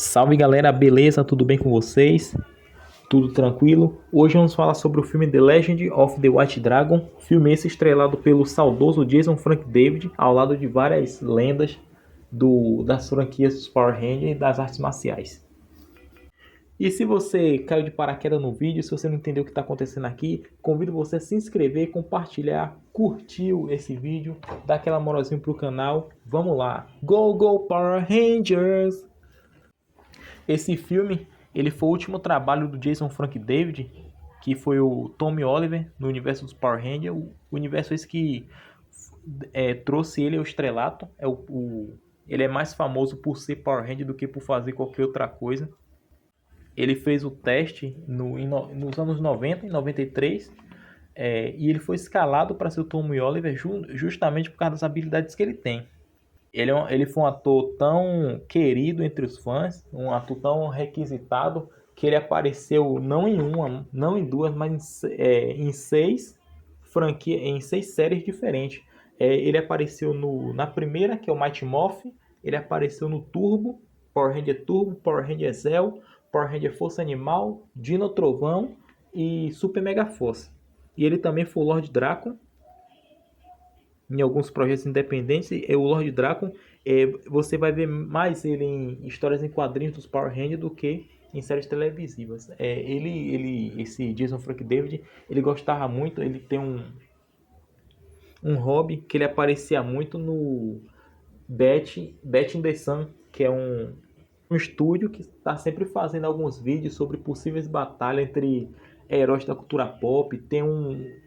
Salve galera, beleza? Tudo bem com vocês? Tudo tranquilo? Hoje vamos falar sobre o filme The Legend of the White Dragon, filme esse estrelado pelo saudoso Jason Frank David, ao lado de várias lendas das franquias dos Power Rangers e das artes marciais. E se você caiu de paraquedas no vídeo, se você não entendeu o que está acontecendo aqui, convido você a se inscrever, compartilhar, curtiu esse vídeo, dar aquela moralzinha pro canal. Vamos lá! Go, go Power Rangers! Esse filme, ele foi o último trabalho do Jason Frank David, que foi o Tommy Oliver no universo dos Power Rangers, o universo esse que trouxe ele ao estrelato. Ele é mais famoso por ser Power Ranger do que por fazer qualquer outra coisa. Ele fez o teste nos anos 90, em 93, e ele foi escalado para ser o Tommy Oliver justamente por causa das habilidades que ele tem. Ele foi um ator tão querido entre os fãs, um ator tão requisitado, que ele apareceu não em uma, não em duas, mas em seis séries diferentes. Ele apareceu na primeira, que é o Mighty Morphin. Ele apareceu no Turbo, Power Ranger Turbo, Power Ranger Zell, Power Ranger Força Animal, Dino Trovão e Super Mega Force. E ele também foi o Lord Drakkon em alguns projetos independentes. O Lord Drakkon, você vai ver mais ele em histórias em quadrinhos dos Power Rangers do que em séries televisivas. Esse Jason Frank David, ele gostava muito, ele tem um hobby que ele aparecia muito no Bet in the Sun, que é um estúdio que está sempre fazendo alguns vídeos sobre possíveis batalhas entre heróis da cultura pop. Tem um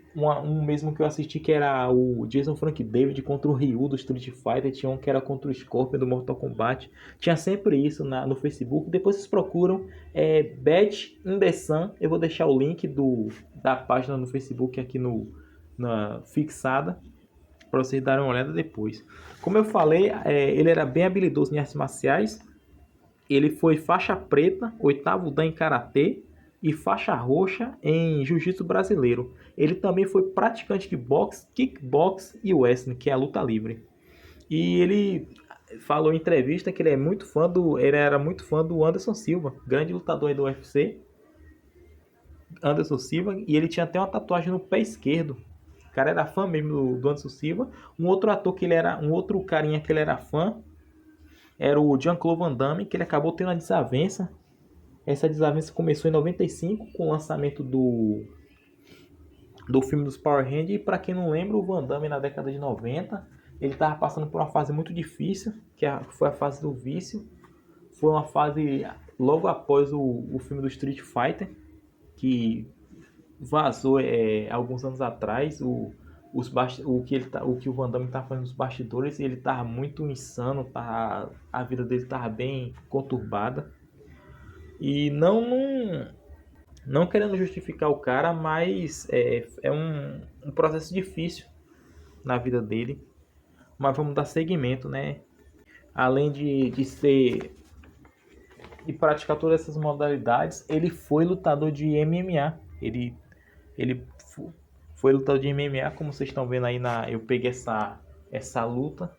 mesmo que eu assisti, que era o Jason Frank David contra o Ryu do Street Fighter. Tinha um que era contra o Scorpion do Mortal Kombat. Tinha sempre isso no Facebook. Depois vocês procuram Bet in the Sun. Eu vou deixar o link da página no Facebook aqui na fixada, para vocês darem uma olhada depois. Como eu falei, ele era bem habilidoso em artes marciais. Ele foi faixa preta, 8º dan em karatê e faixa roxa em jiu-jitsu brasileiro. Ele também foi praticante de boxe, kickbox e wrestling, que é a luta livre. E ele falou em entrevista que ele era muito fã do Anderson Silva, grande lutador aí do UFC. Anderson Silva, e ele tinha até uma tatuagem no pé esquerdo. O cara era fã mesmo do Anderson Silva. Um outro carinha que ele era fã era o Jean-Claude Van Damme, que ele acabou tendo uma desavença. Essa desavença começou em 95 com o lançamento do filme dos Power Rangers. E para quem não lembra, o Van Damme na década de 90, ele estava passando por uma fase muito difícil, que foi a fase do vício. Foi uma fase logo após o filme do Street Fighter, que vazou alguns anos atrás, o que o Van Damme tá fazendo nos bastidores. Ele tava muito insano, a vida dele tava bem conturbada. E não querendo justificar o cara, mas é um processo difícil na vida dele. Mas vamos dar seguimento, né? Além de praticar todas essas modalidades, ele foi lutador de MMA. Ele foi lutador de MMA, como vocês estão vendo aí. Eu peguei essa luta,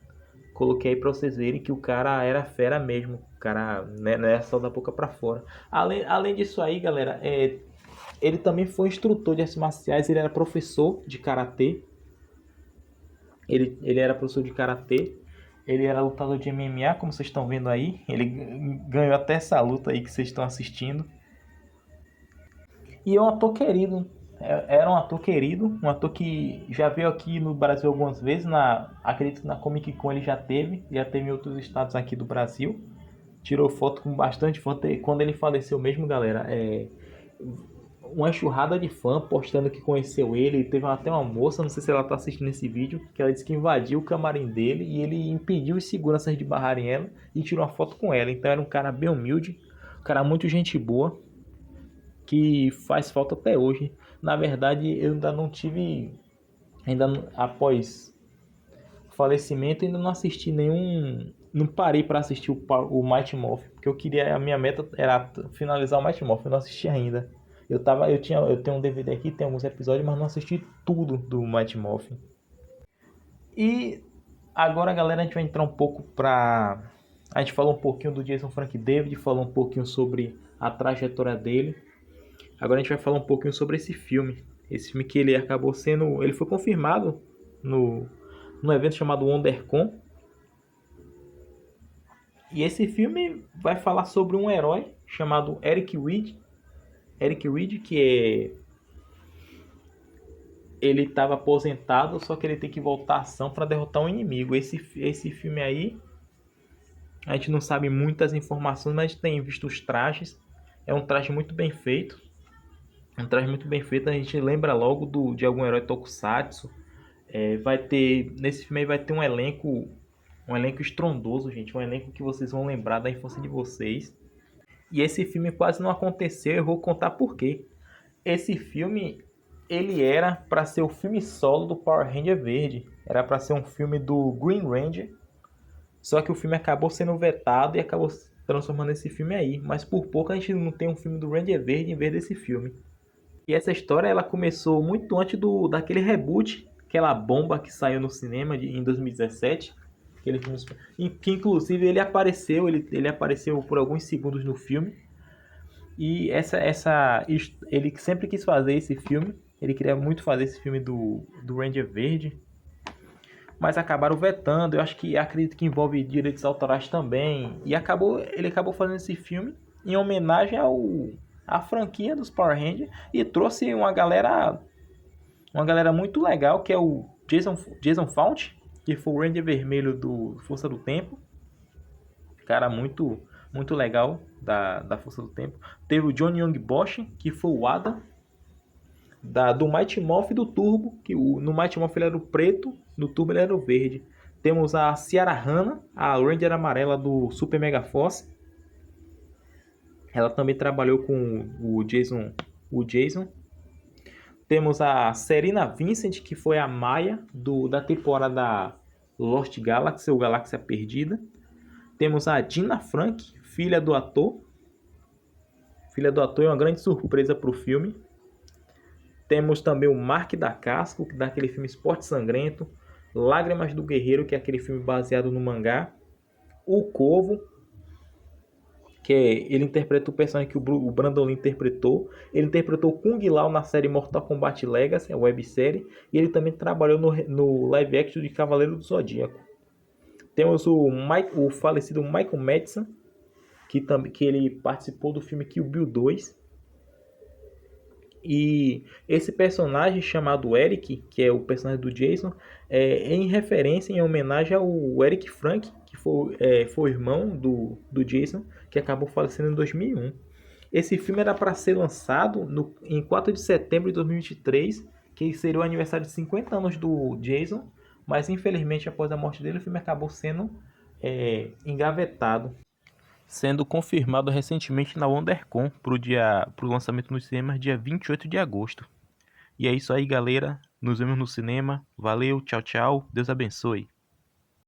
coloquei aí pra vocês verem que o cara era fera mesmo. O cara, né, não é só da boca pra fora. Além disso aí, galera, ele também foi instrutor de artes marciais. Ele era professor de karatê. Ele era professor de karatê. Ele era lutador de MMA, como vocês estão vendo aí. Ele ganhou até essa luta aí que vocês estão assistindo. E é um ator querido. Era um ator querido, um ator que já veio aqui no Brasil algumas vezes. Acredito que na Comic Con ele já teve em outros estados aqui do Brasil. Tirou foto com bastante fã. Quando ele faleceu mesmo, galera, uma enxurrada de fã postando que conheceu ele. Teve até uma moça, não sei se ela tá assistindo esse vídeo, que ela disse que invadiu o camarim dele e ele impediu os seguranças de barrarem ela e tirou uma foto com ela. Então era um cara bem humilde, um cara muito gente boa, que faz falta até hoje. Na verdade, eu ainda não tive, após o falecimento, ainda não assisti não parei para assistir o Mighty Morphin, porque a minha meta era finalizar o Mighty Morphin. Eu não assisti ainda. Eu tenho um DVD aqui, tem alguns episódios, mas não assisti tudo do Mighty Morphin. E agora, galera, a gente vai entrar um pouco para A gente falou um pouquinho do Jason Frank David, falou um pouquinho sobre a trajetória dele. Agora a gente vai falar um pouquinho sobre esse filme. Esse filme que ele acabou sendo... Ele foi confirmado no evento chamado WonderCon. E esse filme vai falar sobre um herói chamado Eric Reed. Eric Reed, que ele estava aposentado, só que ele tem que voltar à ação para derrotar um inimigo. Esse filme aí, a gente não sabe muitas informações, mas a gente tem visto os trajes. É um traje muito bem feito. Um traje muito bem feito, a gente lembra logo de algum herói tokusatsu. Nesse filme aí vai ter um elenco estrondoso, gente. Um elenco que vocês vão lembrar da infância de vocês. E esse filme quase não aconteceu, eu vou contar por quê. Esse filme, ele era para ser o filme solo do Power Ranger Verde. Era para ser um filme do Green Ranger. Só que o filme acabou sendo vetado e acabou transformando esse filme aí. Mas por pouco a gente não tem um filme do Ranger Verde em vez desse filme. E essa história ela começou muito antes daquele reboot, aquela bomba que saiu no cinema em 2017. Aquele filme, que inclusive ele apareceu por alguns segundos no filme. E ele sempre quis fazer esse filme. Ele queria muito fazer esse filme do Ranger Verde. Mas acabaram vetando. Eu acredito que envolve direitos autorais também. E ele acabou fazendo esse filme em homenagem à franquia dos Power Rangers. E trouxe uma galera muito legal, que é o Jason Faunt, que foi o Ranger Vermelho do Força do Tempo. Cara muito legal da Força do Tempo. Teve o Johnny Young Bosch, que foi o Adam do Mighty Morph e do Turbo, que no Mighty Morph ele era o preto, no Turbo ele era o verde. Temos a Ciara Hanna, a Ranger amarela do Super Mega Force. Ela também trabalhou com o Jason. Temos a Serena Vincent, que foi a Maya da temporada Lost Galaxy, ou Galáxia Perdida. Temos a Gina Frank, filha do ator. Filha do ator é uma grande surpresa para o filme. Temos também o Mark Dacascos, daquele filme Esporte Sangrento. Lágrimas do Guerreiro, que é aquele filme baseado no mangá. O Corvo, que ele interpreta o personagem que o Brandon Lee interpretou. Ele interpretou Kung Lao na série Mortal Kombat Legacy, a websérie. E ele também trabalhou no live action de Cavaleiro do Zodíaco. Temos o falecido Michael Madsen, que ele participou do filme Kill Bill 2. E esse personagem chamado Eric, que é o personagem do Jason, é em referência, em homenagem ao Eric Frank, que foi o irmão do Jason, que acabou falecendo em 2001. Esse filme era para ser lançado em 4 de setembro de 2023, que seria o aniversário de 50 anos do Jason, mas infelizmente após a morte dele o filme acabou sendo engavetado, sendo confirmado recentemente na WonderCon pro lançamento nos cinemas dia 28 de agosto. E é isso aí, galera. Nos vemos no cinema. Valeu, tchau, tchau. Deus abençoe.